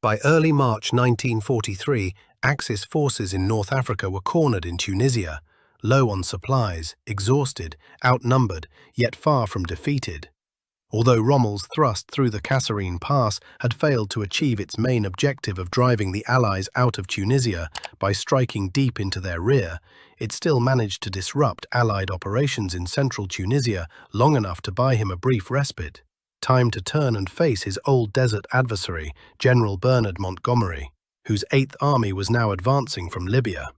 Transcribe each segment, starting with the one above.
By early March 1943, Axis forces in North Africa were cornered in Tunisia, low on supplies, exhausted, outnumbered, yet far from defeated. Although Rommel's thrust through the Kasserine Pass had failed to achieve its main objective of driving the Allies out of Tunisia by striking deep into their rear, it still managed to disrupt Allied operations in central Tunisia long enough to buy him a brief respite. Time to turn and face his old desert adversary, General Bernard Montgomery, whose Eighth Army was now advancing from Libya.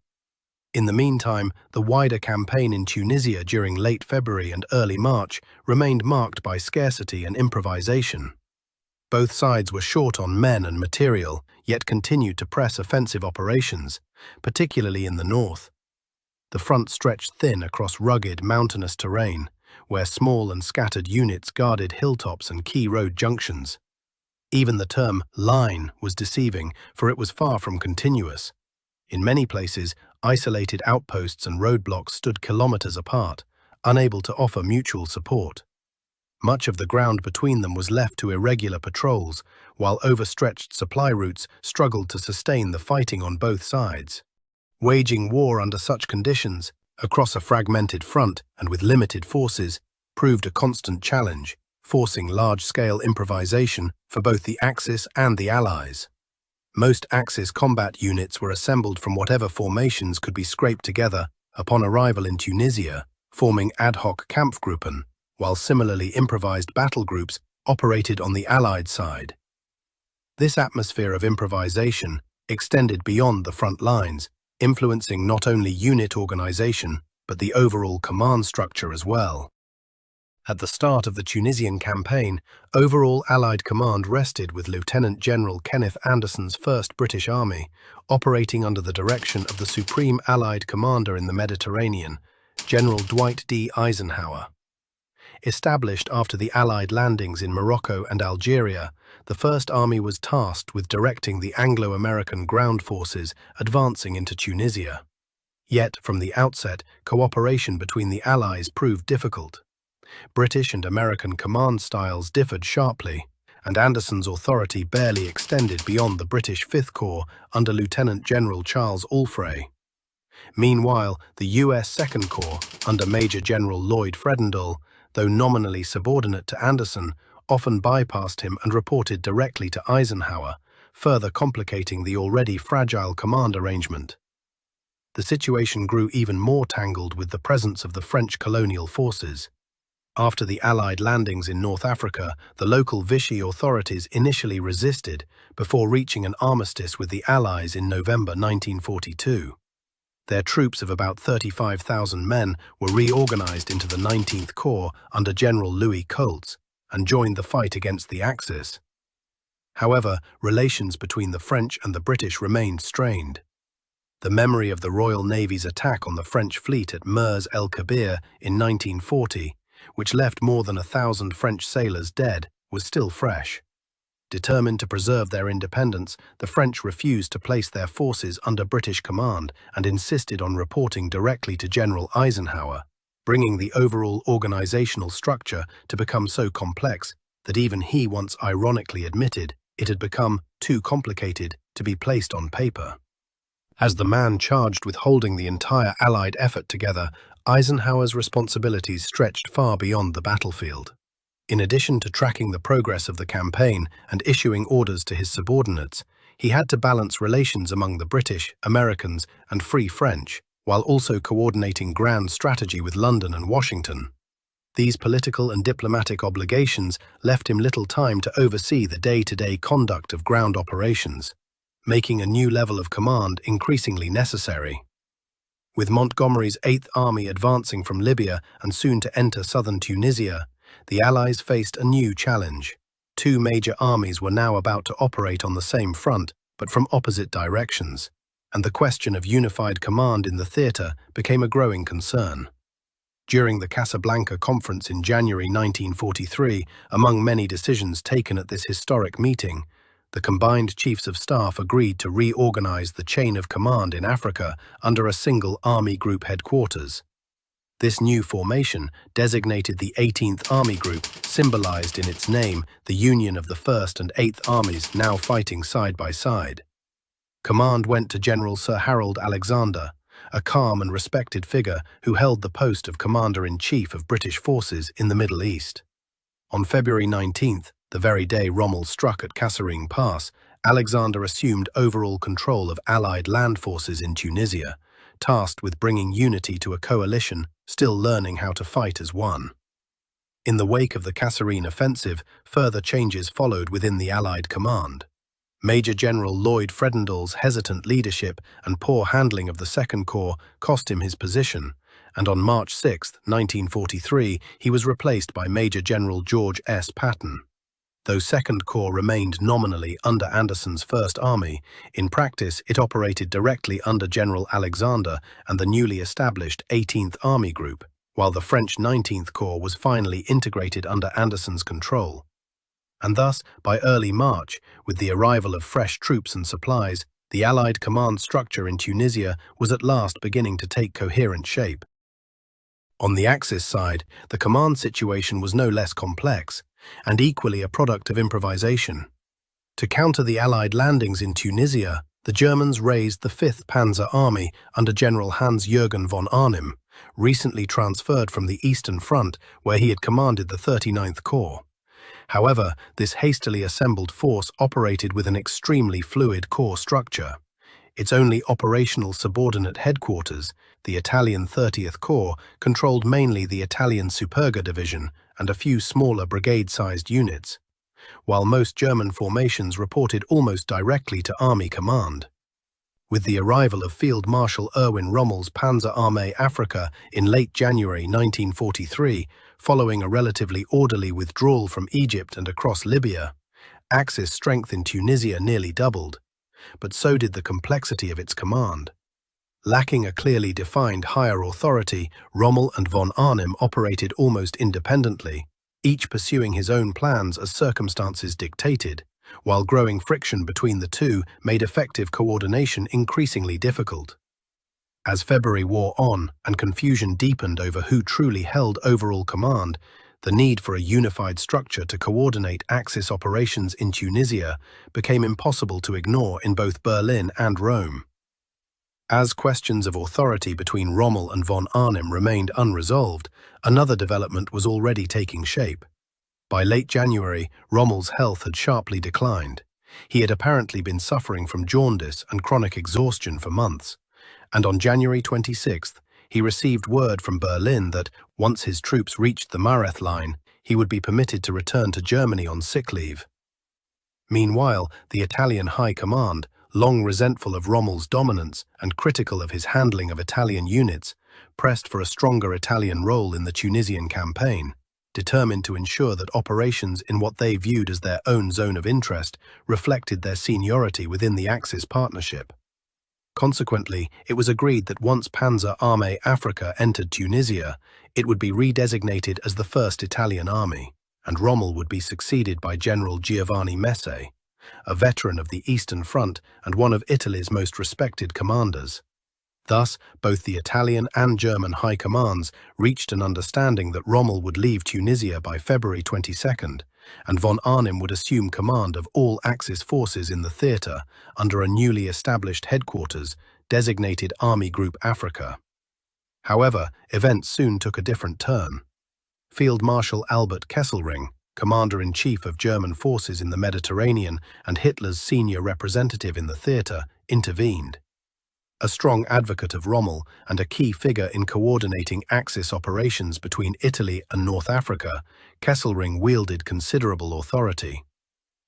In the meantime, the wider campaign in Tunisia during late February and early March remained marked by scarcity and improvisation. Both sides were short on men and material, yet continued to press offensive operations, particularly in the north. The front stretched thin across rugged, mountainous terrain, where small and scattered units guarded hilltops and key road junctions. Even the term line was deceiving, for it was far from continuous. In many places, isolated outposts and roadblocks stood kilometers apart, unable to offer mutual support. Much of the ground between them was left to irregular patrols, while overstretched supply routes struggled to sustain the fighting on both sides. Waging war under such conditions, across a fragmented front and with limited forces, proved a constant challenge, forcing large-scale improvisation for both the Axis and the Allies. Most Axis combat units were assembled from whatever formations could be scraped together upon arrival in Tunisia, forming ad hoc Kampfgruppen, while similarly improvised battle groups operated on the Allied side. This atmosphere of improvisation extended beyond the front lines, influencing not only unit organization, but the overall command structure as well. At the start of the Tunisian campaign, overall Allied command rested with Lieutenant General Kenneth Anderson's 1st British Army, operating under the direction of the Supreme Allied Commander in the Mediterranean, General Dwight D. Eisenhower. Established after the Allied landings in Morocco and Algeria, the First Army was tasked with directing the Anglo-American ground forces advancing into Tunisia. Yet, from the outset, cooperation between the Allies proved difficult. British and American command styles differed sharply, and Anderson's authority barely extended beyond the British Fifth Corps under Lieutenant General Charles Alfray. Meanwhile, the U.S. Second Corps, under Major General Lloyd Fredendall, though nominally subordinate to Anderson, often bypassed him and reported directly to Eisenhower, further complicating the already fragile command arrangement. The situation grew even more tangled with the presence of the French colonial forces. After the Allied landings in North Africa, the local Vichy authorities initially resisted before reaching an armistice with the Allies in November 1942. Their troops of about 35,000 men were reorganized into the 19th Corps under General Louis Coltz and joined the fight against the Axis. However, relations between the French and the British remained strained. The memory of the Royal Navy's attack on the French fleet at Mers el-Kabir in 1940, which left more than 1,000 French sailors dead, was still fresh. Determined to preserve their independence, the French refused to place their forces under British command and insisted on reporting directly to General Eisenhower, bringing the overall organizational structure to become so complex that even he once ironically admitted it had become too complicated to be placed on paper. As the man charged with holding the entire Allied effort together, Eisenhower's responsibilities stretched far beyond the battlefield. In addition to tracking the progress of the campaign and issuing orders to his subordinates, he had to balance relations among the British, Americans, and Free French, while also coordinating grand strategy with London and Washington. These political and diplomatic obligations left him little time to oversee the day-to-day conduct of ground operations, making a new level of command increasingly necessary. With Montgomery's Eighth Army advancing from Libya and soon to enter southern Tunisia, the Allies faced a new challenge. Two major armies were now about to operate on the same front, but from opposite directions, and the question of unified command in the theater became a growing concern. During the Casablanca Conference in January 1943, among many decisions taken at this historic meeting, the combined chiefs of staff agreed to reorganize the chain of command in Africa under a single army group headquarters. This new formation, designated the 18th Army Group, symbolized in its name the union of the 1st and 8th Armies now fighting side by side. Command went to General Sir Harold Alexander, a calm and respected figure who held the post of Commander-in-Chief of British forces in the Middle East. On February 19th, the very day Rommel struck at Kasserine Pass, Alexander assumed overall control of Allied land forces in Tunisia, tasked with bringing unity to a coalition still learning how to fight as one. In the wake of the Kasserine offensive, further changes followed within the Allied command. Major General Lloyd Fredendall's hesitant leadership and poor handling of the Second Corps cost him his position, and on March 6, 1943, he was replaced by Major General George S. Patton. Though Second Corps remained nominally under Anderson's First Army, in practice it operated directly under General Alexander and the newly established 18th Army Group, while the French 19th Corps was finally integrated under Anderson's control. And thus, by early March, with the arrival of fresh troops and supplies, the Allied command structure in Tunisia was at last beginning to take coherent shape. On the Axis side, the command situation was no less complex, and equally a product of improvisation. To counter the Allied landings in Tunisia, the Germans raised the 5th Panzer Army under General Hans-Jürgen von Arnim, recently transferred from the Eastern Front where he had commanded the 39th Corps. However, this hastily assembled force operated with an extremely fluid corps structure. Its only operational subordinate headquarters, the Italian 30th Corps, controlled mainly the Italian Superga division and a few smaller brigade-sized units, while most German formations reported almost directly to Army command. With the arrival of Field Marshal Erwin Rommel's Panzer Armee Africa in late January 1943, following a relatively orderly withdrawal from Egypt and across Libya, Axis strength in Tunisia nearly doubled, but so did the complexity of its command. Lacking a clearly defined higher authority, Rommel and von Arnim operated almost independently, each pursuing his own plans as circumstances dictated, while growing friction between the two made effective coordination increasingly difficult. As February wore on and confusion deepened over who truly held overall command, the need for a unified structure to coordinate Axis operations in Tunisia became impossible to ignore in both Berlin and Rome. As questions of authority between Rommel and von Arnim remained unresolved, another development was already taking shape. By late January, Rommel's health had sharply declined. He had apparently been suffering from jaundice and chronic exhaustion for months, and on January 26th, he received word from Berlin that, once his troops reached the Mareth line, he would be permitted to return to Germany on sick leave. Meanwhile, the Italian High Command, long resentful of Rommel's dominance and critical of his handling of Italian units, pressed for a stronger Italian role in the Tunisian campaign, determined to ensure that operations in what they viewed as their own zone of interest reflected their seniority within the Axis partnership. Consequently, it was agreed that once Panzer Armee Africa entered Tunisia, it would be redesignated as the First Italian Army, and Rommel would be succeeded by General Giovanni Messe, a veteran of the Eastern Front and one of Italy's most respected commanders. Thus, both the Italian and German high commands reached an understanding that Rommel would leave Tunisia by February 22nd, and von Arnim would assume command of all Axis forces in the theatre under a newly established headquarters designated Army Group Africa. However, events soon took a different turn. Field Marshal Albert Kesselring, Commander-in-Chief of German forces in the Mediterranean and Hitler's senior representative in the theatre, intervened. A strong advocate of Rommel and a key figure in coordinating Axis operations between Italy and North Africa, Kesselring wielded considerable authority.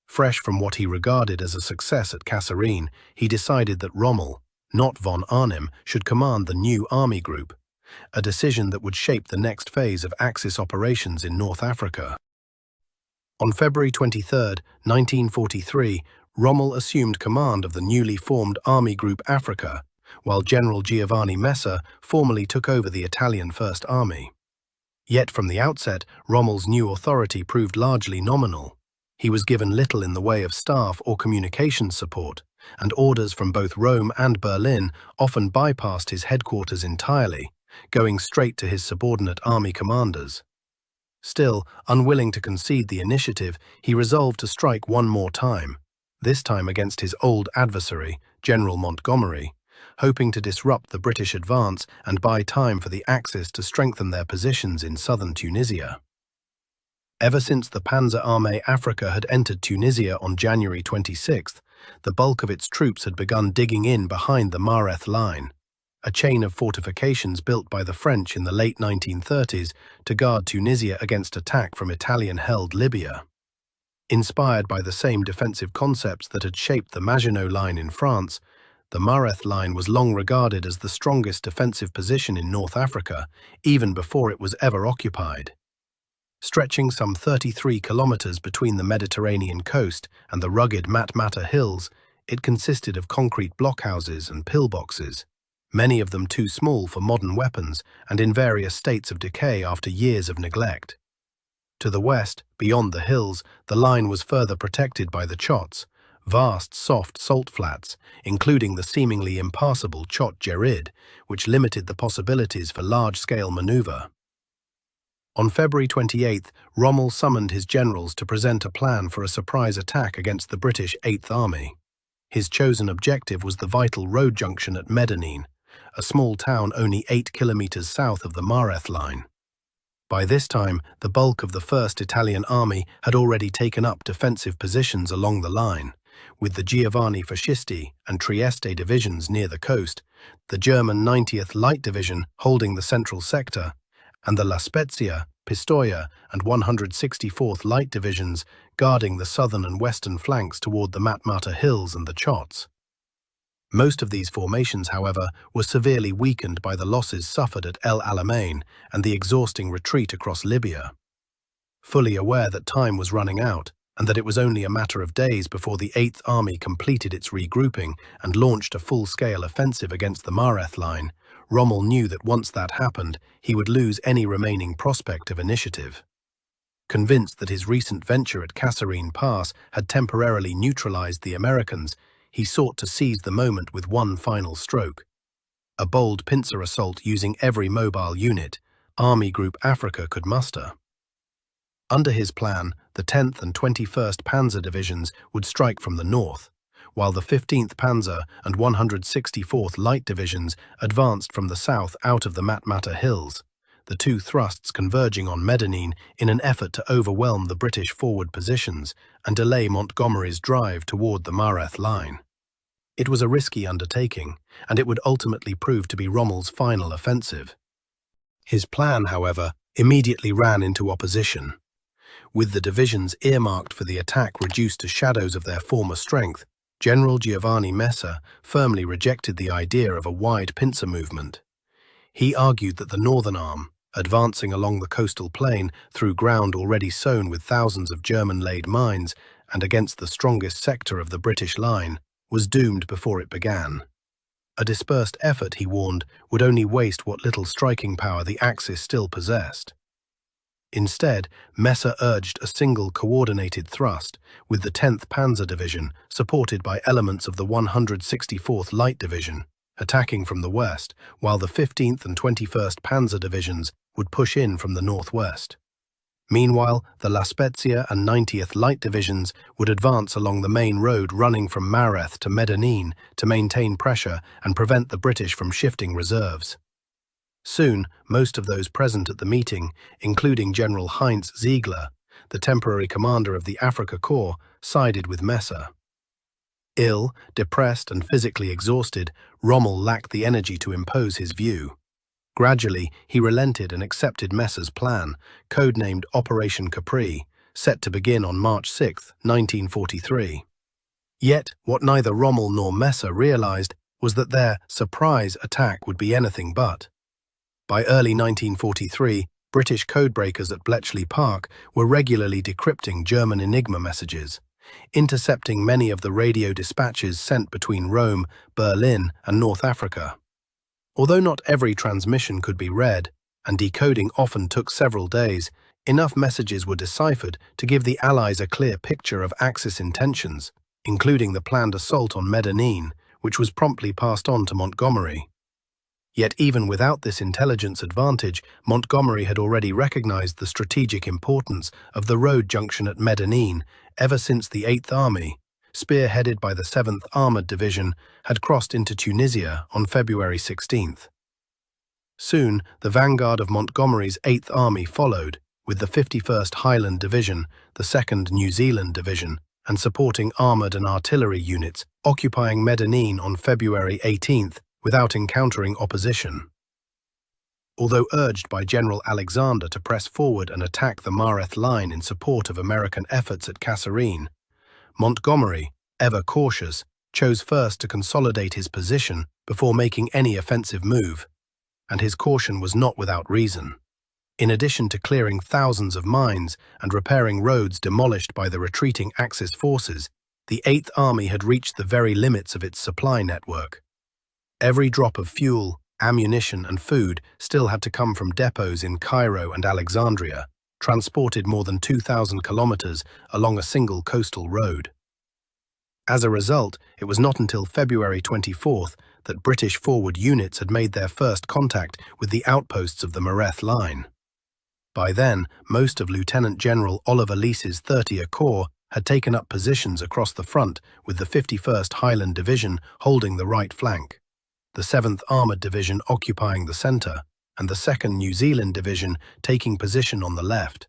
Fresh from what he regarded as a success at Kasserine, he decided that Rommel, not von Arnim, should command the new army group, a decision that would shape the next phase of Axis operations in North Africa. On February 23, 1943, Rommel assumed command of the newly formed Army Group Africa, while General Giovanni Messe formally took over the Italian First Army. Yet from the outset, Rommel's new authority proved largely nominal. He was given little in the way of staff or communications support, and orders from both Rome and Berlin often bypassed his headquarters entirely, going straight to his subordinate army commanders. Still, unwilling to concede the initiative, he resolved to strike one more time, this time against his old adversary, General Montgomery, hoping to disrupt the British advance and buy time for the Axis to strengthen their positions in southern Tunisia. Ever since the Panzer Armee Africa had entered Tunisia on January 26th, the bulk of its troops had begun digging in behind the Mareth line, a chain of fortifications built by the French in the late 1930s to guard Tunisia against attack from Italian-held Libya. Inspired by the same defensive concepts that had shaped the Maginot Line in France, the Mareth Line was long regarded as the strongest defensive position in North Africa, even before it was ever occupied. Stretching some 33 kilometers between the Mediterranean coast and the rugged Matmata Hills, it consisted of concrete blockhouses and pillboxes, many of them too small for modern weapons and in various states of decay after years of neglect. To the west, beyond the hills, the line was further protected by the chots, vast soft salt flats, including the seemingly impassable Chott Djerid, which limited the possibilities for large-scale maneuver. On February 28th, Rommel summoned his generals to present a plan for a surprise attack against the British Eighth Army. His chosen objective was the vital road junction at Medenine, a small town only 8 kilometers south of the Mareth Line. By this time, the bulk of the 1st Italian Army had already taken up defensive positions along the line, with the Giovanni Fascisti and Trieste divisions near the coast, the German 90th Light Division holding the central sector, and the La Spezia, Pistoia, and 164th Light Divisions guarding the southern and western flanks toward the Matmata Hills and the Chots. Most of these formations, however, were severely weakened by the losses suffered at El Alamein and the exhausting retreat across Libya. Fully aware that time was running out, and that it was only a matter of days before the Eighth Army completed its regrouping and launched a full-scale offensive against the Mareth Line, Rommel knew that once that happened, he would lose any remaining prospect of initiative. Convinced that his recent venture at Kasserine Pass had temporarily neutralized the Americans, he sought to seize the moment with one final stroke. A bold pincer assault using every mobile unit Army Group Africa could muster. Under his plan, the 10th and 21st Panzer Divisions would strike from the north, while the 15th Panzer and 164th Light Divisions advanced from the south out of the Matmata Hills, the two thrusts converging on Medenine in an effort to overwhelm the British forward positions and delay Montgomery's drive toward the Mareth Line. It was a risky undertaking, and it would ultimately prove to be Rommel's final offensive. His plan, however, immediately ran into opposition. With the divisions earmarked for the attack reduced to shadows of their former strength, General Giovanni Messa firmly rejected the idea of a wide pincer movement. He argued that the northern arm, advancing along the coastal plain through ground already sown with thousands of German-laid mines and against the strongest sector of the British line, was doomed before it began. A dispersed effort, he warned, would only waste what little striking power the Axis still possessed. Instead, Messa urged a single coordinated thrust, with the 10th Panzer Division, supported by elements of the 164th Light Division, attacking from the west, while the 15th and 21st Panzer Divisions would push in from the northwest. Meanwhile, the La Spezia and 90th Light Divisions would advance along the main road running from Mareth to Medenine to maintain pressure and prevent the British from shifting reserves. Soon, most of those present at the meeting, including General Heinz Ziegler, the temporary commander of the Africa Corps, sided with Messa. Ill, depressed, and physically exhausted, Rommel lacked the energy to impose his view. Gradually, he relented and accepted Messa's plan, codenamed Operation Capri, set to begin on March 6, 1943. Yet, what neither Rommel nor Messa realized was that their surprise attack would be anything but. By early 1943, British codebreakers at Bletchley Park were regularly decrypting German Enigma messages, intercepting many of the radio dispatches sent between Rome, Berlin, and North Africa. Although not every transmission could be read, and decoding often took several days, enough messages were deciphered to give the Allies a clear picture of Axis intentions, including the planned assault on Medenine, which was promptly passed on to Montgomery. Yet even without this intelligence advantage, Montgomery had already recognized the strategic importance of the road junction at Medenine ever since the 8th Army, spearheaded by the 7th Armored Division, had crossed into Tunisia on February 16th. Soon, the vanguard of Montgomery's 8th Army followed, with the 51st Highland Division, the 2nd New Zealand Division, and supporting armoured and artillery units occupying Medenine on February 18th without encountering opposition. Although urged by General Alexander to press forward and attack the Mareth line in support of American efforts at Kasserine, Montgomery, ever cautious, chose first to consolidate his position before making any offensive move, and his caution was not without reason. In addition to clearing thousands of mines and repairing roads demolished by the retreating Axis forces, the 8th Army had reached the very limits of its supply network. Every drop of fuel, ammunition, and food still had to come from depots in Cairo and Alexandria, transported more than 2,000 kilometers along a single coastal road. As a result, it was not until February 24th that British forward units had made their first contact with the outposts of the Mareth line. By then, most of Lieutenant General Oliver Lee's 30th Corps had taken up positions across the front, with the 51st Highland Division holding the right flank, the 7th Armoured Division occupying the centre, and the 2nd New Zealand Division taking position on the left,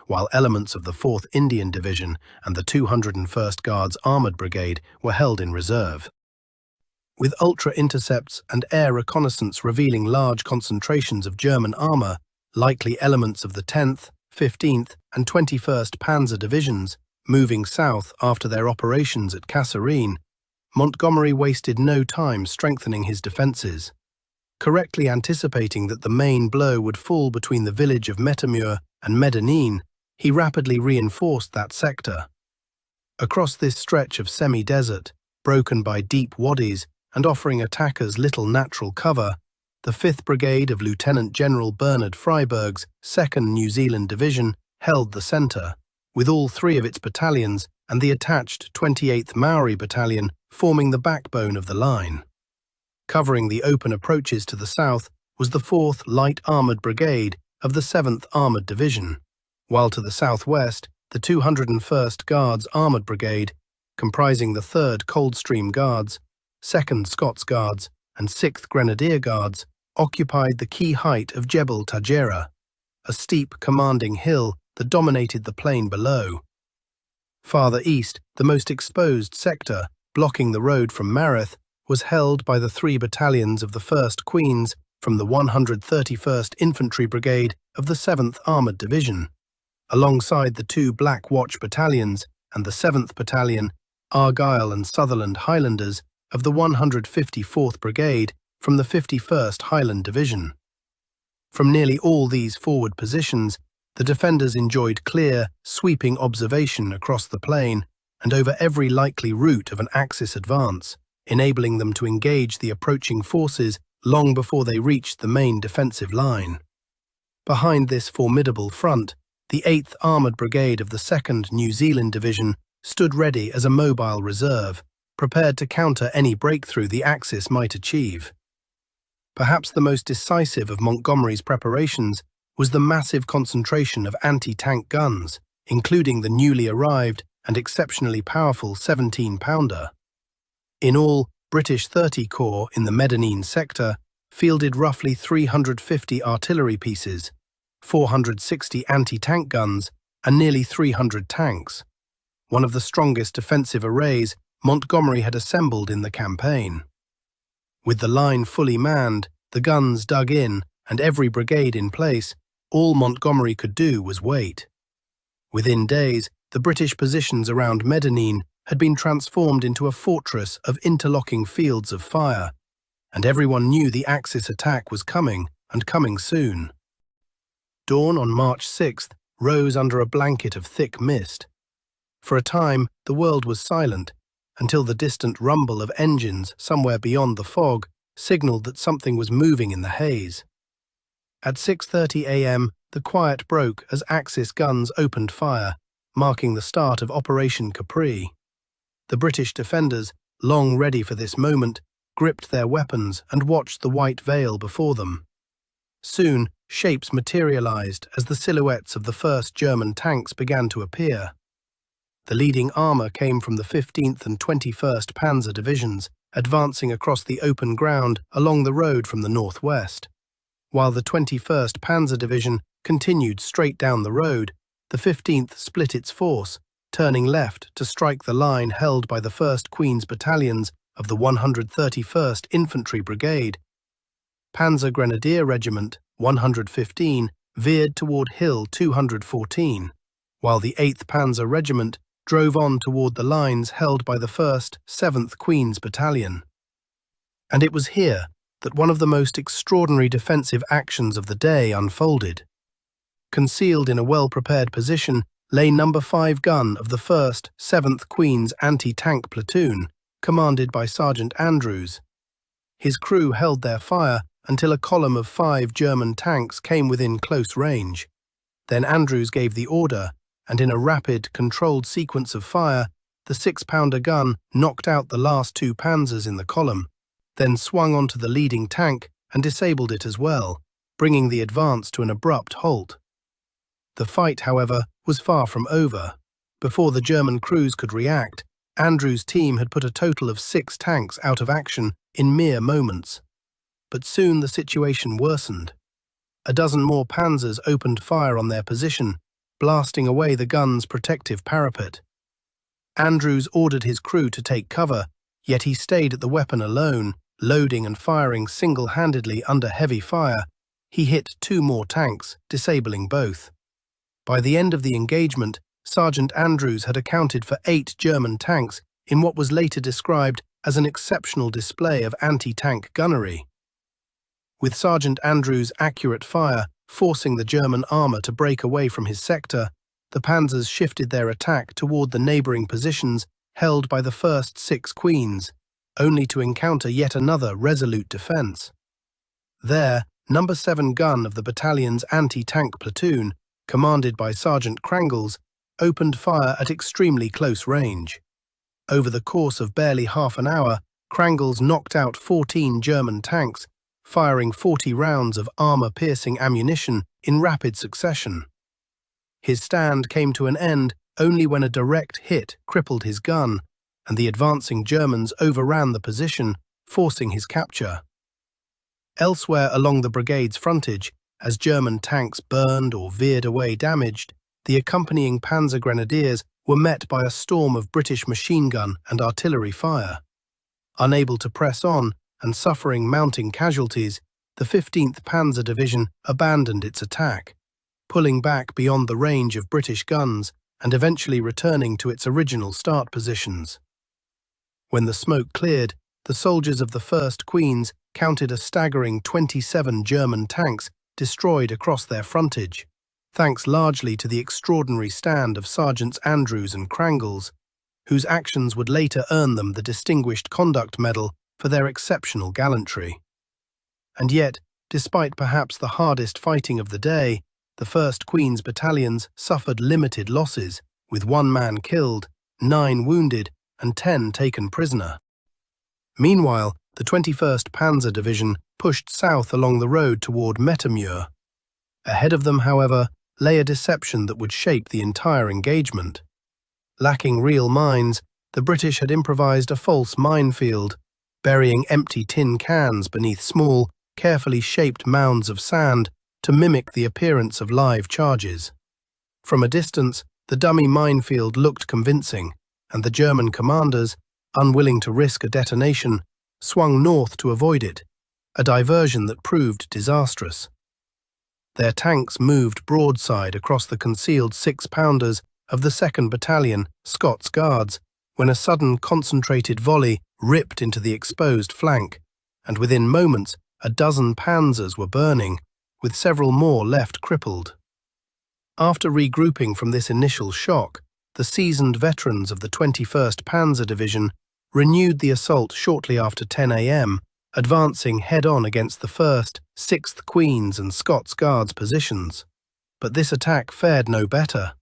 while elements of the 4th Indian Division and the 201st Guards Armoured Brigade were held in reserve. With ultra-intercepts and air reconnaissance revealing large concentrations of German armour, likely elements of the 10th, 15th and 21st Panzer Divisions, moving south after their operations at Kasserine, Montgomery wasted no time strengthening his defences. Correctly anticipating that the main blow would fall between the village of Metamur and Medenine, he rapidly reinforced that sector. Across this stretch of semi-desert, broken by deep wadis and offering attackers little natural cover, the 5th Brigade of Lieutenant General Bernard Freiberg's 2nd New Zealand Division held the centre, with all three of its battalions and the attached 28th Maori Battalion forming the backbone of the line. Covering the open approaches to the south was the 4th Light Armoured Brigade of the 7th Armoured Division, while to the southwest, the 201st Guards Armoured Brigade, comprising the 3rd Coldstream Guards, 2nd Scots Guards, and 6th Grenadier Guards, occupied the key height of Jebel Tajera, a steep, commanding hill that dominated the plain below. Farther east, the most exposed sector, blocking the road from Mareth, was held by the 3 battalions of the 1st Queens from the 131st Infantry Brigade of the 7th Armoured Division, alongside the 2 Black Watch battalions and the 7th Battalion, Argyll and Sutherland Highlanders, of the 154th Brigade from the 51st Highland Division. From nearly all these forward positions, the defenders enjoyed clear, sweeping observation across the plain and over every likely route of an Axis advance, enabling them to engage the approaching forces long before they reached the main defensive line. Behind this formidable front, the 8th Armoured Brigade of the 2nd New Zealand Division stood ready as a mobile reserve, prepared to counter any breakthrough the Axis might achieve. Perhaps the most decisive of Montgomery's preparations was the massive concentration of anti-tank guns, including the newly arrived and exceptionally powerful 17-pounder. In all, British 30 Corps in the Medenine sector fielded roughly 350 artillery pieces, 460 anti-tank guns, and nearly 300 tanks, one of the strongest defensive arrays Montgomery had assembled in the campaign. With the line fully manned, the guns dug in, and every brigade in place, all Montgomery could do was wait. Within days, the British positions around Medenine had been transformed into a fortress of interlocking fields of fire, and everyone knew the Axis attack was coming, and coming soon. Dawn on March 6th rose under a blanket of thick mist. For a time, the world was silent, until the distant rumble of engines somewhere beyond the fog signaled that something was moving in the haze. At 6:30 a.m., the quiet broke as Axis guns opened fire, marking the start of Operation Capri. The British defenders, long ready for this moment, gripped their weapons and watched the white veil before them. Soon, shapes materialized as the silhouettes of the first German tanks began to appear. The leading armor came from the 15th and 21st Panzer Divisions, advancing across the open ground along the road from the northwest. While the 21st Panzer Division continued straight down the road, the 15th split its force, turning left to strike the line held by the 1st Queen's Battalions of the 131st Infantry Brigade. Panzer Grenadier Regiment 115 veered toward Hill 214, while the 8th Panzer Regiment drove on toward the lines held by the 1st 7th Queen's Battalion. And it was here that one of the most extraordinary defensive actions of the day unfolded. Concealed in a well-prepared position lay No. 5 gun of the 1st 7th Queen's anti-tank platoon, commanded by Sergeant Andrews. His crew held their fire until a column of 5 German tanks came within close range. Then Andrews gave the order, and in a rapid, controlled sequence of fire, the 6-pounder gun knocked out the last 2 panzers in the column, then swung onto the leading tank and disabled it as well, bringing the advance to an abrupt halt. The fight, however, was far from over. Before the German crews could react, Andrews' team had put a total of 6 tanks out of action in mere moments. But soon the situation worsened. A dozen more panzers opened fire on their position, blasting away the gun's protective parapet. Andrews ordered his crew to take cover, yet he stayed at the weapon alone, loading and firing single-handedly under heavy fire. He hit 2 more tanks, disabling both. By the end of the engagement, Sergeant Andrews had accounted for 8 German tanks in what was later described as an exceptional display of anti-tank gunnery. With Sergeant Andrews' accurate fire forcing the German armor to break away from his sector, the panzers shifted their attack toward the neighboring positions held by the first 6 Queens, only to encounter yet another resolute defense. There, No. 7 gun of the battalion's anti-tank platoon, commanded by Sergeant Krangels, opened fire at extremely close range. Over the course of barely half an hour, Krangels knocked out 14 German tanks, firing 40 rounds of armor-piercing ammunition in rapid succession. His stand came to an end only when a direct hit crippled his gun, and the advancing Germans overran the position, forcing his capture. Elsewhere along the brigade's frontage, as German tanks burned or veered away damaged, the accompanying Panzer Grenadiers were met by a storm of British machine gun and artillery fire. Unable to press on, and suffering mounting casualties, the 15th Panzer Division abandoned its attack, pulling back beyond the range of British guns and eventually returning to its original start positions. When the smoke cleared, the soldiers of the 1st Queens counted a staggering 27 German tanks destroyed across their frontage, thanks largely to the extraordinary stand of Sergeants Andrews and Krangels, whose actions would later earn them the Distinguished Conduct Medal for their exceptional gallantry. And yet, despite perhaps the hardest fighting of the day, the 1st Queen's battalions suffered limited losses, with 1 man killed, 9 wounded, and 10 taken prisoner. Meanwhile, the 21st Panzer Division pushed south along the road toward Metemure. Ahead of them, however, lay a deception that would shape the entire engagement. Lacking real mines, the British had improvised a false minefield, burying empty tin cans beneath small, carefully shaped mounds of sand to mimic the appearance of live charges. From a distance, the dummy minefield looked convincing, and the German commanders, unwilling to risk a detonation, swung north to avoid it, a diversion that proved disastrous. Their tanks moved broadside across the concealed 6-pounders of the 2nd Battalion, Scots Guards, when a sudden concentrated volley ripped into the exposed flank, and within moments a dozen panzers were burning, with several more left crippled. After regrouping from this initial shock, the seasoned veterans of the 21st Panzer Division renewed the assault shortly after 10 a.m., advancing head-on against the 1st, 6th Queen's and Scots Guards positions. But this attack fared no better.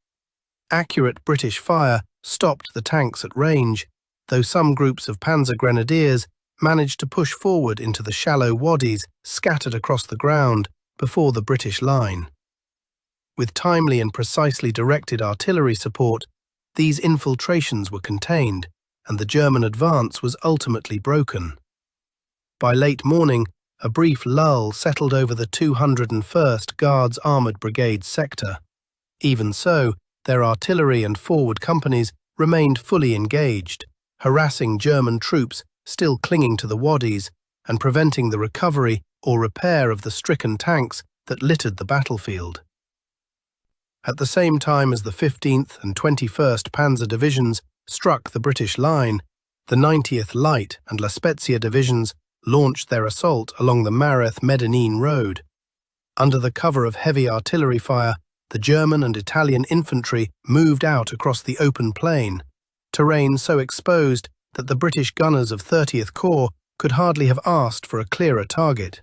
Accurate British fire stopped the tanks at range, though some groups of Panzer Grenadiers managed to push forward into the shallow wadis scattered across the ground before the British line. With timely and precisely directed artillery support, these infiltrations were contained, and the German advance was ultimately broken. By late morning, a brief lull settled over the 201st Guards Armoured Brigade sector. Even so, their artillery and forward companies remained fully engaged, harassing German troops still clinging to the wadis and preventing the recovery or repair of the stricken tanks that littered the battlefield. At the same time as the 15th and 21st Panzer Divisions struck the British line, the 90th Light and La Spezia Divisions launched their assault along the Medenine road. Under the cover of heavy artillery fire, the German and Italian infantry moved out across the open plain, terrain so exposed that the British gunners of 30th Corps could hardly have asked for a clearer target.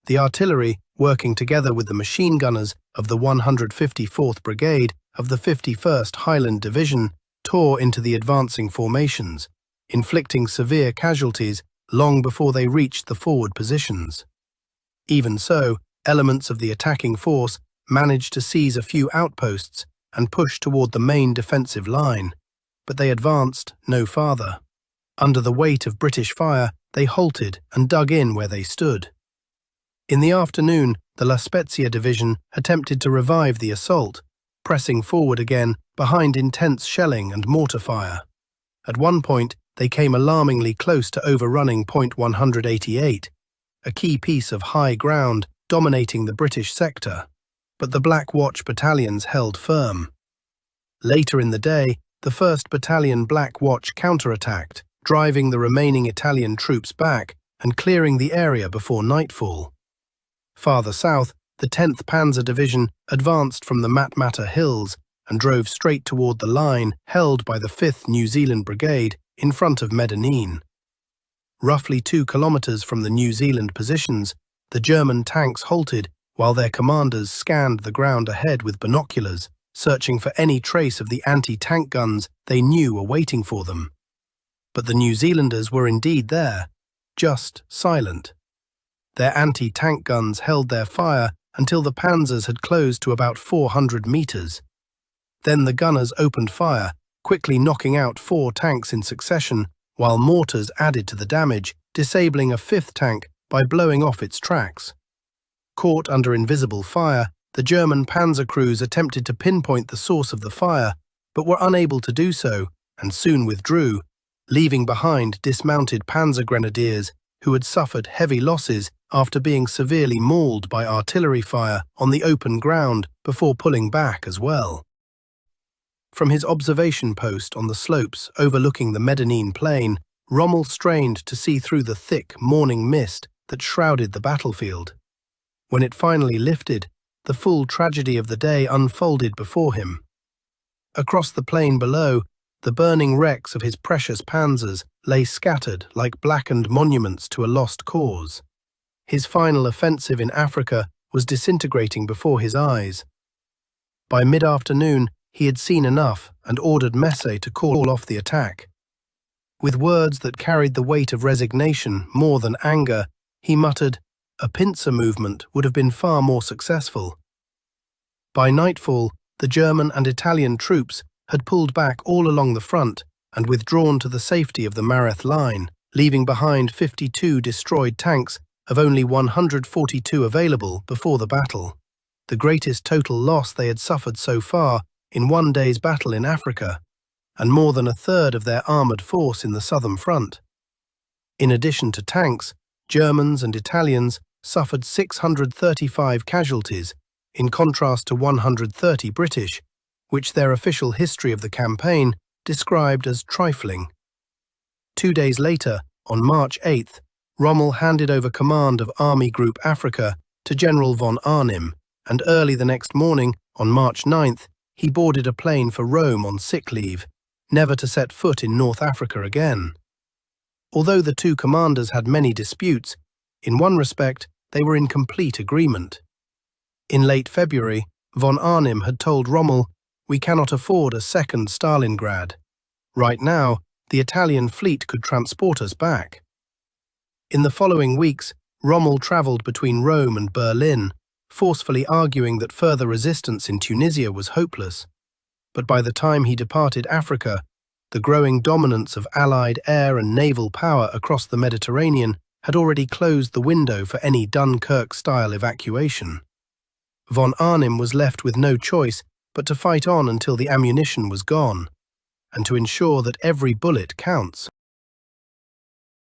The artillery, working together with the machine gunners of the 154th Brigade of the 51st Highland Division, tore into the advancing formations, inflicting severe casualties long before they reached the forward positions. Even so, elements of the attacking force managed to seize a few outposts and push toward the main defensive line, but they advanced no farther. Under the weight of British fire, they halted and dug in where they stood. In the afternoon, the La Spezia Division attempted to revive the assault, pressing forward again behind intense shelling and mortar fire. At one point, they came alarmingly close to overrunning Point 188, a key piece of high ground dominating the British sector, but the Black Watch battalions held firm. Later in the day, the 1st Battalion Black Watch counterattacked, driving the remaining Italian troops back and clearing the area before nightfall. Farther south, the 10th Panzer Division advanced from the Matmata Hills and drove straight toward the line held by the 5th New Zealand Brigade in front of Medenine. Roughly 2 kilometers from the New Zealand positions, the German tanks halted while their commanders scanned the ground ahead with binoculars, searching for any trace of the anti-tank guns they knew were waiting for them. But the New Zealanders were indeed there, just silent. Their anti-tank guns held their fire until the panzers had closed to about 400 meters. Then the gunners opened fire, quickly knocking out 4 tanks in succession, while mortars added to the damage, disabling a 5th tank by blowing off its tracks. Caught under invisible fire, the German panzer crews attempted to pinpoint the source of the fire, but were unable to do so, and soon withdrew, leaving behind dismounted panzer grenadiers who had suffered heavy losses after being severely mauled by artillery fire on the open ground before pulling back as well. From his observation post on the slopes overlooking the Medenine plain, Rommel strained to see through the thick morning mist that shrouded the battlefield. When it finally lifted, the full tragedy of the day unfolded before him. Across the plain below, the burning wrecks of his precious panzers lay scattered like blackened monuments to a lost cause. His final offensive in Africa was disintegrating before his eyes. By mid-afternoon, he had seen enough and ordered Messe to call off the attack. With words that carried the weight of resignation more than anger, he muttered, "A pincer movement would have been far more successful." By nightfall, the German and Italian troops had pulled back all along the front and withdrawn to the safety of the Mareth line, leaving behind 52 destroyed tanks of only 142 available before the battle, the greatest total loss they had suffered so far in one day's battle in Africa, and more than a third of their armoured force in the southern front. In addition to tanks, Germans and Italians suffered 635 casualties, in contrast to 130 British, which their official history of the campaign described as trifling. 2 days later, on March 8th, Rommel handed over command of Army Group Africa to General von Arnim, and early the next morning, on March 9th, he boarded a plane for Rome on sick leave, never to set foot in North Africa again. Although the two commanders had many disputes, in one respect they were in complete agreement. In late February, von Arnim had told Rommel, "We cannot afford a second Stalingrad. Right now, the Italian fleet could transport us back." In the following weeks, Rommel travelled between Rome and Berlin, forcefully arguing that further resistance in Tunisia was hopeless. But by the time he departed Africa, the growing dominance of Allied air and naval power across the Mediterranean had already closed the window for any Dunkirk-style evacuation. Von Arnim was left with no choice but to fight on until the ammunition was gone, and to ensure that every bullet counts.